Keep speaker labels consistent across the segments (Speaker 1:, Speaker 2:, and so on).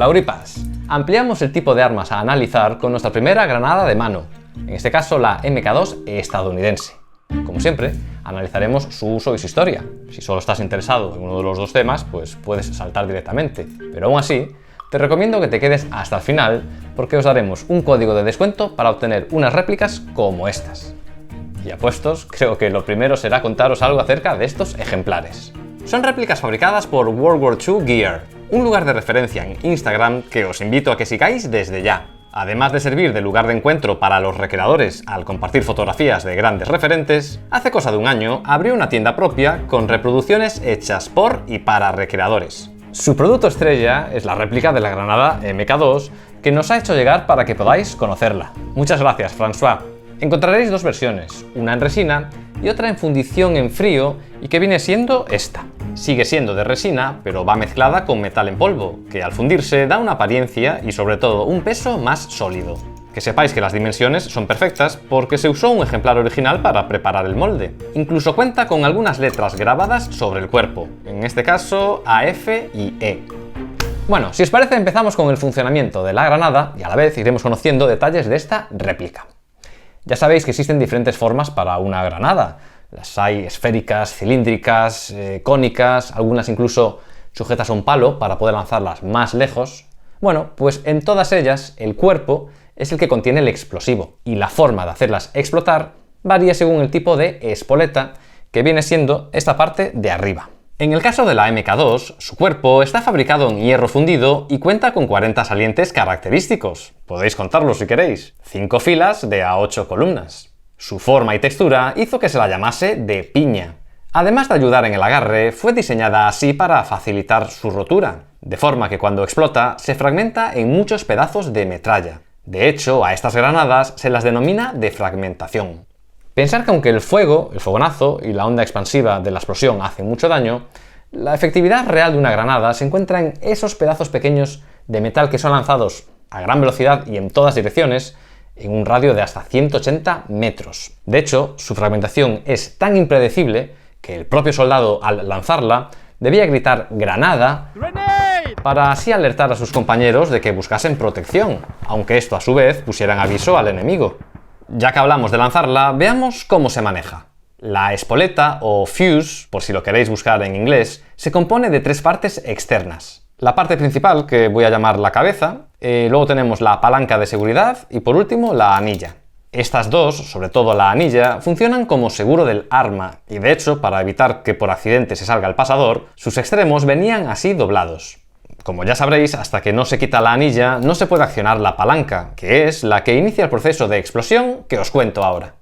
Speaker 1: Hola Euripas. Ampliamos el tipo de armas a analizar con nuestra primera granada de mano, en este caso la MK2 estadounidense. Como siempre, analizaremos su uso y su historia. Si solo estás interesado en uno de los dos temas, pues puedes saltar directamente. Pero aún así, te recomiendo que te quedes hasta el final porque os daremos un código de descuento para obtener unas réplicas como estas. Y apuestos, creo que lo primero será contaros algo acerca de estos ejemplares. Son réplicas fabricadas por World War II Gear, un lugar de referencia en Instagram que os invito a que sigáis desde ya. Además de servir de lugar de encuentro para los recreadores al compartir fotografías de grandes referentes, hace cosa de un año abrió una tienda propia con reproducciones hechas por y para recreadores. Su producto estrella es la réplica de la granada MK2 que nos ha hecho llegar para que podáis conocerla. Muchas gracias, François. Encontraréis dos versiones, una en resina y otra en fundición en frío y que viene siendo esta. Sigue siendo de resina, pero va mezclada con metal en polvo, que al fundirse da una apariencia y sobre todo un peso más sólido. Que sepáis que las dimensiones son perfectas porque se usó un ejemplar original para preparar el molde. Incluso cuenta con algunas letras grabadas sobre el cuerpo, en este caso AF y E. Bueno, si os parece empezamos con el funcionamiento de la granada y a la vez iremos conociendo detalles de esta réplica. Ya sabéis que existen diferentes formas para una granada. Las hay esféricas, cilíndricas, cónicas, algunas incluso sujetas a un palo para poder lanzarlas más lejos. Bueno, pues en todas ellas el cuerpo es el que contiene el explosivo y la forma de hacerlas explotar varía según el tipo de espoleta, que viene siendo esta parte de arriba. En el caso de la MK2, su cuerpo está fabricado en hierro fundido y cuenta con 40 salientes característicos. Podéis contarlos si queréis. 5 filas de a 8 columnas. Su forma y textura hizo que se la llamase de piña. Además de ayudar en el agarre, fue diseñada así para facilitar su rotura, de forma que cuando explota se fragmenta en muchos pedazos de metralla. De hecho, a estas granadas se las denomina de fragmentación. Pensar que aunque el fuego, el fogonazo y la onda expansiva de la explosión hacen mucho daño, la efectividad real de una granada se encuentra en esos pedazos pequeños de metal que son lanzados a gran velocidad y en todas direcciones en un radio de hasta 180 metros. De hecho, su fragmentación es tan impredecible que el propio soldado al lanzarla debía gritar ¡granada! Para así alertar a sus compañeros de que buscasen protección, aunque esto a su vez pusiera en aviso al enemigo. Ya que hablamos de lanzarla, veamos cómo se maneja. La espoleta o fuse, por si lo queréis buscar en inglés, se compone de 3 partes externas. La parte principal, que voy a llamar la cabeza, luego tenemos la palanca de seguridad y por último la anilla. Estas dos, sobre todo la anilla, funcionan como seguro del arma y de hecho, para evitar que por accidente se salga el pasador, sus extremos venían así doblados. Como ya sabréis, hasta que no se quita la anilla no se puede accionar la palanca, que es la que inicia el proceso de explosión que os cuento ahora.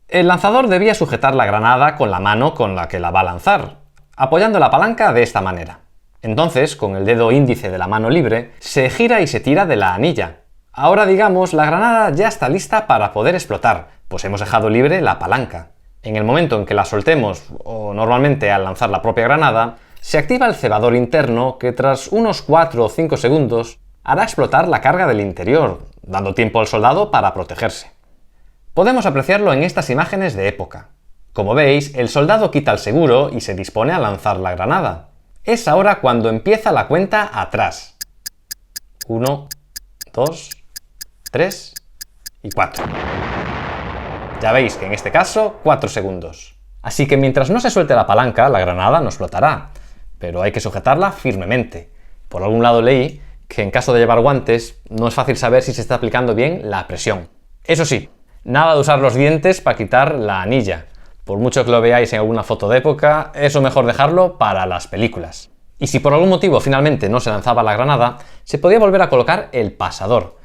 Speaker 1: El lanzador debía sujetar la granada con la mano con la que la va a lanzar, apoyando la palanca de esta manera. Entonces, con el dedo índice de la mano libre, se gira y se tira de la anilla. Ahora digamos, la granada ya está lista para poder explotar, pues hemos dejado libre la palanca. En el momento en que la soltemos, o normalmente al lanzar la propia granada, se activa el cebador interno que tras unos 4 o 5 segundos hará explotar la carga del interior, dando tiempo al soldado para protegerse. Podemos apreciarlo en estas imágenes de época. Como veis, el soldado quita el seguro y se dispone a lanzar la granada. Es ahora cuando empieza la cuenta atrás. 1, 2, 3 y 4. Ya veis que en este caso 4 segundos. Así que mientras no se suelte la palanca, la granada no explotará. Pero hay que sujetarla firmemente. Por algún lado leí que en caso de llevar guantes no es fácil saber si se está aplicando bien la presión. Eso sí, nada de usar los dientes para quitar la anilla. Por mucho que lo veáis en alguna foto de época, eso mejor dejarlo para las películas. Y si por algún motivo finalmente no se lanzaba la granada, se podía volver a colocar el pasador.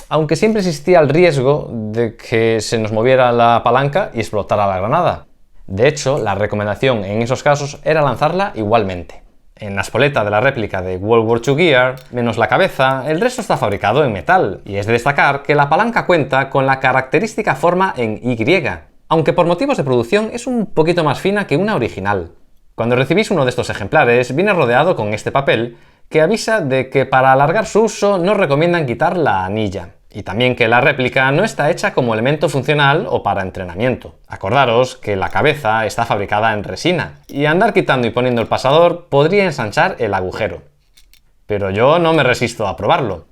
Speaker 1: Aunque siempre existía el riesgo de que se nos moviera la palanca y explotara la granada. De hecho, la recomendación en esos casos era lanzarla igualmente. En la espoleta de la réplica de World War II Gear, menos la cabeza, el resto está fabricado en metal, y es de destacar que la palanca cuenta con la característica forma en Y, aunque por motivos de producción es un poquito más fina que una original. Cuando recibís uno de estos ejemplares, viene rodeado con este papel que avisa de que para alargar su uso no recomiendan quitar la anilla. Y también que la réplica no está hecha como elemento funcional o para entrenamiento. Acordaros que la cabeza está fabricada en resina, y andar quitando y poniendo el pasador podría ensanchar el agujero. pero yo no me resisto a probarlo.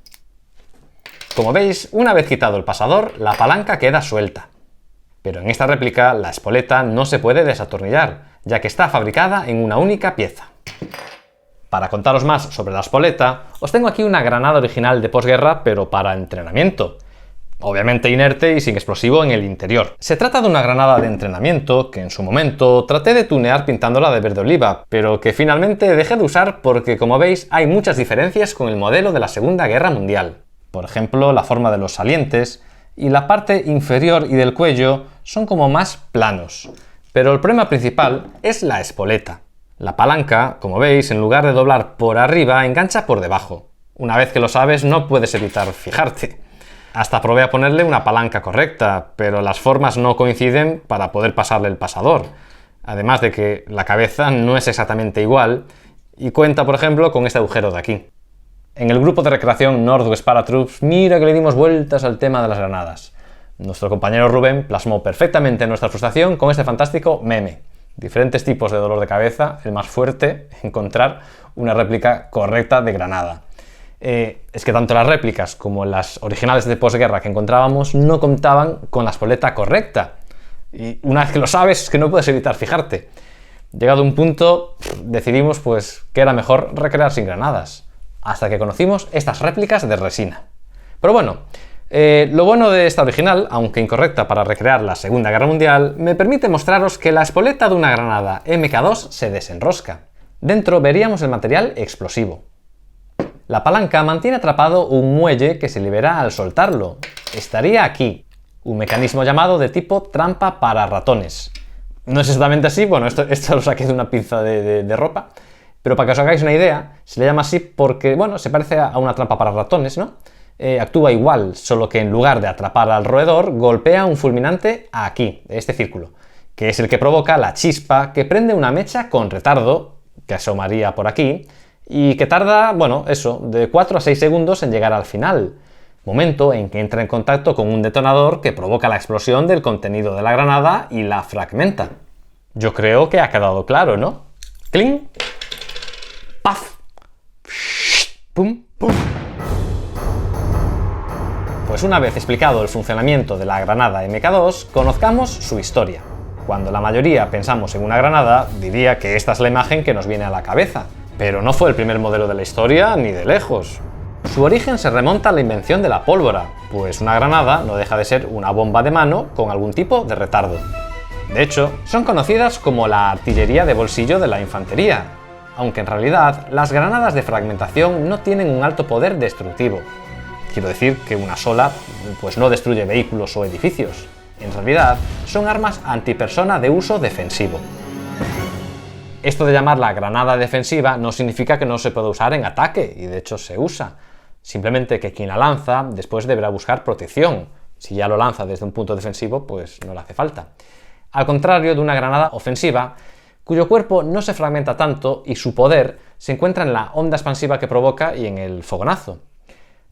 Speaker 1: Como veis, una vez quitado el pasador, la palanca queda suelta. Pero en esta réplica la espoleta no se puede desatornillar, ya que está fabricada en una única pieza. Para contaros más sobre la espoleta, os tengo aquí una granada original de posguerra, pero para entrenamiento. Obviamente inerte y sin explosivo en el interior. Se trata de una granada de entrenamiento que en su momento traté de tunear pintándola de verde oliva, pero que finalmente dejé de usar porque, como veis, hay muchas diferencias con el modelo de la Segunda Guerra Mundial. Por ejemplo, la forma de los salientes y la parte inferior y del cuello son como más planos. Pero el problema principal es la espoleta. La palanca, como veis, en lugar de doblar por arriba, engancha por debajo. Una vez que lo sabes, no puedes evitar fijarte. Hasta probé a ponerle una palanca correcta, pero las formas no coinciden para poder pasarle el pasador. Además de que la cabeza no es exactamente igual y cuenta, por ejemplo, con este agujero de aquí. En el grupo de recreación Northwest Paratroops, mira que le dimos vueltas al tema de las granadas. Nuestro compañero Rubén plasmó perfectamente nuestra frustración con este fantástico meme. Diferentes tipos de dolor de cabeza, el más fuerte, encontrar una réplica correcta de granada. Es que tanto las réplicas como las originales de posguerra que encontrábamos no contaban con la espoleta correcta. Y una vez que lo sabes, es que no puedes evitar fijarte. Llegado a un punto, decidimos pues que era mejor recrear sin granadas, hasta que conocimos estas réplicas de resina. Pero bueno, lo bueno de esta original, aunque incorrecta para recrear la Segunda Guerra Mundial, me permite mostraros que la espoleta de una granada MK2 se desenrosca. Dentro veríamos el material explosivo. La palanca mantiene atrapado un muelle que se libera al soltarlo. Estaría aquí, un mecanismo llamado de tipo trampa para ratones. No es exactamente así, bueno, esto lo saqué de una pinza de ropa, pero para que os hagáis una idea, se le llama así porque, bueno, se parece a una trampa para ratones, ¿no? Actúa igual, solo que en lugar de atrapar al roedor, golpea un fulminante aquí, de este círculo, que es el que provoca la chispa que prende una mecha con retardo, que asomaría por aquí, y que tarda, bueno, eso, de 4 a 6 segundos en llegar al final, momento en que entra en contacto con un detonador que provoca la explosión del contenido de la granada y la fragmenta. Yo creo que ha quedado claro, ¿no? ¡Cling! ¡Paf! ¡Pum! ¡Pum! Pues una vez explicado el funcionamiento de la granada MK2, conozcamos su historia. Cuando la mayoría pensamos en una granada, diría que esta es la imagen que nos viene a la cabeza. Pero no fue el primer modelo de la historia, ni de lejos. Su origen se remonta a la invención de la pólvora, pues una granada no deja de ser una bomba de mano con algún tipo de retardo. De hecho, son conocidas como la artillería de bolsillo de la infantería, aunque en realidad las granadas de fragmentación no tienen un alto poder destructivo. Quiero decir que una sola pues no destruye vehículos o edificios. En realidad, son armas antipersona de uso defensivo. Esto de llamarla granada defensiva no significa que no se pueda usar en ataque, y de hecho se usa. Simplemente que quien la lanza después deberá buscar protección. Si ya lo lanza desde un punto defensivo, pues no le hace falta. Al contrario de una granada ofensiva, cuyo cuerpo no se fragmenta tanto y su poder se encuentra en la onda expansiva que provoca y en el fogonazo.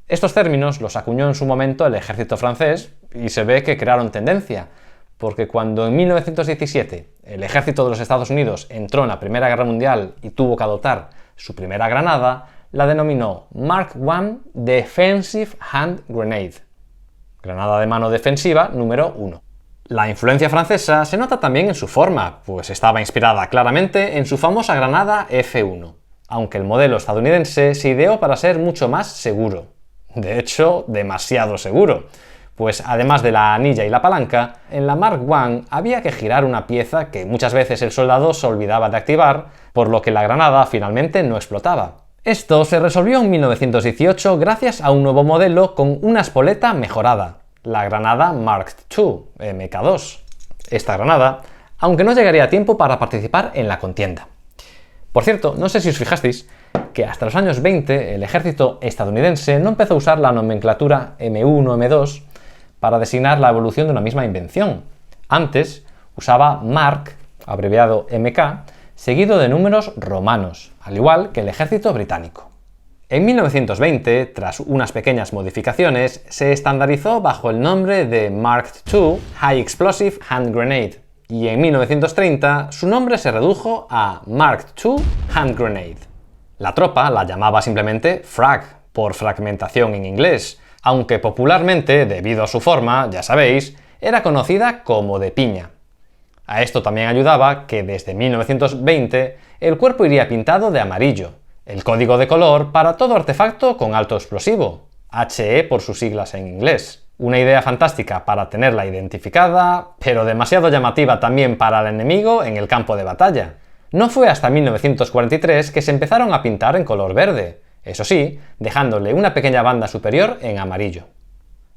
Speaker 1: Estos términos los acuñó en su momento el ejército francés y se ve que crearon tendencia, porque cuando en 1917 el ejército de los Estados Unidos entró en la Primera Guerra Mundial y tuvo que adoptar su primera granada, la denominó Mark I Defensive Hand Grenade, granada de mano defensiva número 1. La influencia francesa se nota también en su forma, pues estaba inspirada claramente en su famosa granada F1, aunque el modelo estadounidense se ideó para ser mucho más seguro. De hecho, demasiado seguro. Pues además de la anilla y la palanca, en la Mark I había que girar una pieza que muchas veces el soldado se olvidaba de activar, por lo que la granada finalmente no explotaba. Esto se resolvió en 1918 gracias a un nuevo modelo con una espoleta mejorada, la granada Mark II, MK2. Esta granada, aunque no llegaría a tiempo para participar en la contienda. Por cierto, no sé si os fijasteis que hasta los años 20 el ejército estadounidense no empezó a usar la nomenclatura M1 o M2 para designar la evolución de una misma invención. Antes usaba Mark, abreviado MK, seguido de números romanos, al igual que el ejército británico. En 1920, tras unas pequeñas modificaciones, se estandarizó bajo el nombre de Mark II High Explosive Hand Grenade, y en 1930 su nombre se redujo a Mark II Hand Grenade. La tropa la llamaba simplemente frag, por fragmentación en inglés, aunque popularmente, debido a su forma, ya sabéis, era conocida como de piña. A esto también ayudaba que desde 1920 el cuerpo iría pintado de amarillo, el código de color para todo artefacto con alto explosivo, HE por sus siglas en inglés. Una idea fantástica para tenerla identificada, pero demasiado llamativa también para el enemigo en el campo de batalla. No fue hasta 1943 que se empezaron a pintar en color verde, eso sí, dejándole una pequeña banda superior en amarillo.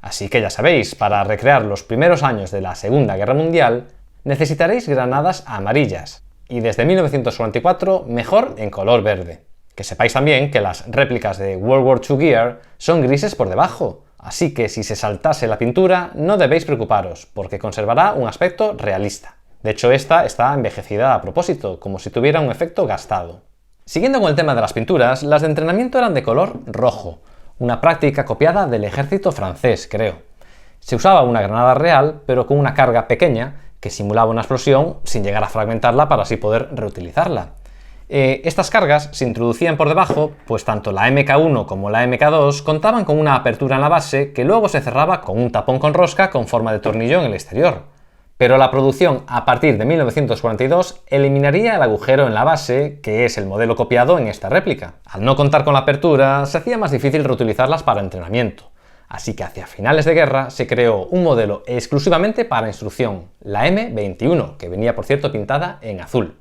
Speaker 1: Así que ya sabéis, para recrear los primeros años de la Segunda Guerra Mundial, necesitaréis granadas amarillas, y desde 1944 mejor en color verde. Que sepáis también que las réplicas de World War II Gear son grises por debajo, así que si se saltase la pintura no debéis preocuparos, porque conservará un aspecto realista. De hecho, esta está envejecida a propósito, como si tuviera un efecto gastado. Siguiendo con el tema de las pinturas, las de entrenamiento eran de color rojo, una práctica copiada del ejército francés, creo. Se usaba una granada real, pero con una carga pequeña, que simulaba una explosión sin llegar a fragmentarla para así poder reutilizarla. Estas cargas se introducían por debajo, pues tanto la MK1 como la MK2 contaban con una apertura en la base que luego se cerraba con un tapón con rosca con forma de tornillo en el exterior. Pero la producción a partir de 1942 eliminaría el agujero en la base, que es el modelo copiado en esta réplica. Al no contar con la apertura, se hacía más difícil reutilizarlas para entrenamiento. Así que hacia finales de guerra se creó un modelo exclusivamente para instrucción, la M21, que venía por cierto pintada en azul.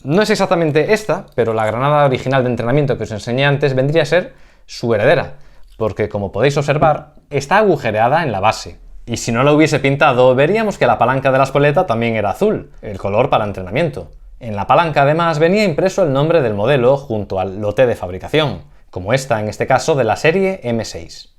Speaker 1: No es exactamente esta, pero la granada original de entrenamiento que os enseñé antes vendría a ser su heredera, porque como podéis observar, está agujereada en la base. Y si no la hubiese pintado, veríamos que la palanca de la espoleta también era azul, el color para entrenamiento. En la palanca además venía impreso el nombre del modelo junto al lote de fabricación, como esta en este caso de la serie M6.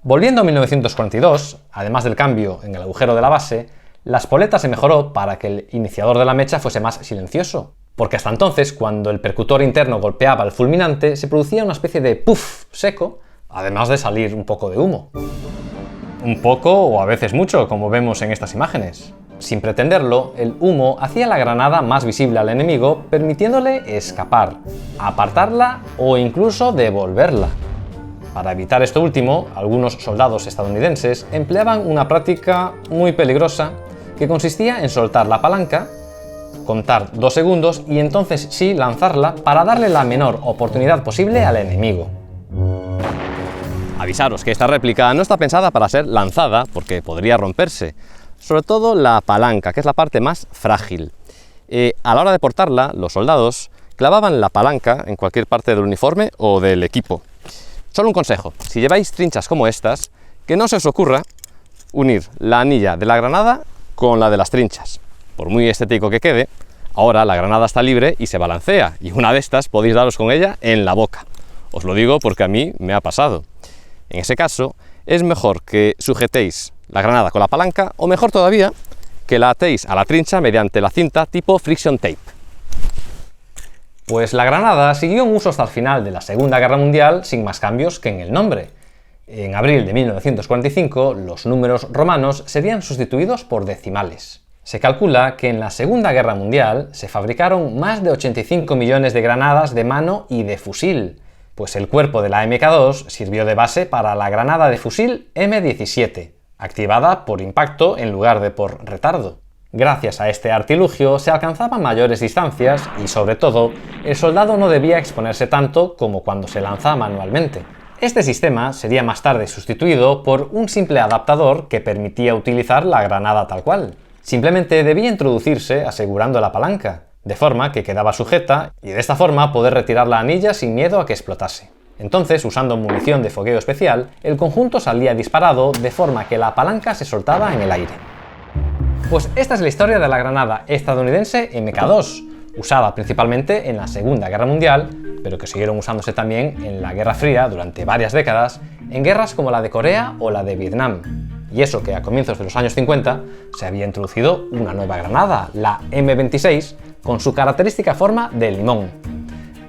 Speaker 1: Volviendo a 1942, además del cambio en el agujero de la base, la espoleta se mejoró para que el iniciador de la mecha fuese más silencioso, porque hasta entonces, cuando el percutor interno golpeaba el fulminante, se producía una especie de puff seco, además de salir un poco de humo. Un poco o a veces mucho, como vemos en estas imágenes. Sin pretenderlo, el humo hacía la granada más visible al enemigo, permitiéndole escapar, apartarla o incluso devolverla. Para evitar esto último, algunos soldados estadounidenses empleaban una práctica muy peligrosa que consistía en soltar la palanca, contar 2 segundos y entonces sí lanzarla para darle la menor oportunidad posible al enemigo. Avisaros que esta réplica no está pensada para ser lanzada porque podría romperse, sobre todo la palanca, que es la parte más frágil. A la hora de portarla, los soldados clavaban la palanca en cualquier parte del uniforme o del equipo. Solo un consejo, si lleváis trinchas como estas, que no se os ocurra unir la anilla de la granada con la de las trinchas. Por muy estético que quede, ahora la granada está libre y se balancea, y una de estas podéis daros con ella en la boca. Os lo digo porque a mí me ha pasado. En ese caso, es mejor que sujetéis la granada con la palanca, o mejor todavía, que la atéis a la trincha mediante la cinta tipo friction tape. Pues la granada siguió en uso hasta el final de la Segunda Guerra Mundial sin más cambios que en el nombre. En abril de 1945, los números romanos serían sustituidos por decimales. Se calcula que en la Segunda Guerra Mundial se fabricaron más de 85 millones de granadas de mano y de fusil, pues el cuerpo de la MK2 sirvió de base para la granada de fusil M17, activada por impacto en lugar de por retardo. Gracias a este artilugio se alcanzaban mayores distancias y, sobre todo, el soldado no debía exponerse tanto como cuando se lanza manualmente. Este sistema sería más tarde sustituido por un simple adaptador que permitía utilizar la granada tal cual. Simplemente debía introducirse asegurando la palanca, de forma que quedaba sujeta y de esta forma poder retirar la anilla sin miedo a que explotase. Entonces, usando munición de fogueo especial, el conjunto salía disparado de forma que la palanca se soltaba en el aire. Pues esta es la historia de la granada estadounidense MK2, usada principalmente en la Segunda Guerra Mundial, pero que siguieron usándose también en la Guerra Fría durante varias décadas, en guerras como la de Corea o la de Vietnam. Y eso que a comienzos de los años 50 se había introducido una nueva granada, la M26, con su característica forma de limón.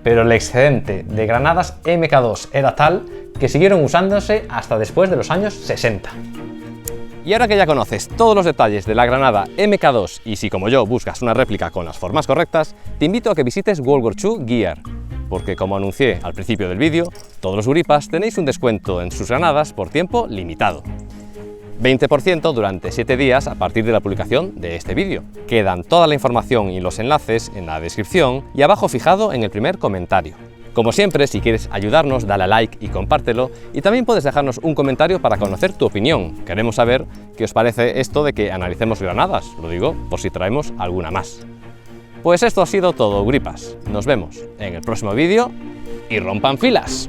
Speaker 1: Pero el excedente de granadas MK2 era tal que siguieron usándose hasta después de los años 60. Y ahora que ya conoces todos los detalles de la granada MK2 y si como yo buscas una réplica con las formas correctas, te invito a que visites World War II Gear. porque como anuncié al principio del vídeo, todos los Guripas tenéis un descuento en sus granadas por tiempo limitado. 20% durante 7 días a partir de la publicación de este vídeo. Quedan toda la información y los enlaces en la descripción y abajo fijado en el primer comentario. Como siempre, si quieres ayudarnos, dale a like y compártelo, y también puedes dejarnos un comentario para conocer tu opinión. Queremos saber qué os parece esto de que analicemos granadas, lo digo por si traemos alguna más. Pues esto ha sido todo, Guripas. Nos vemos en el próximo vídeo y rompan filas.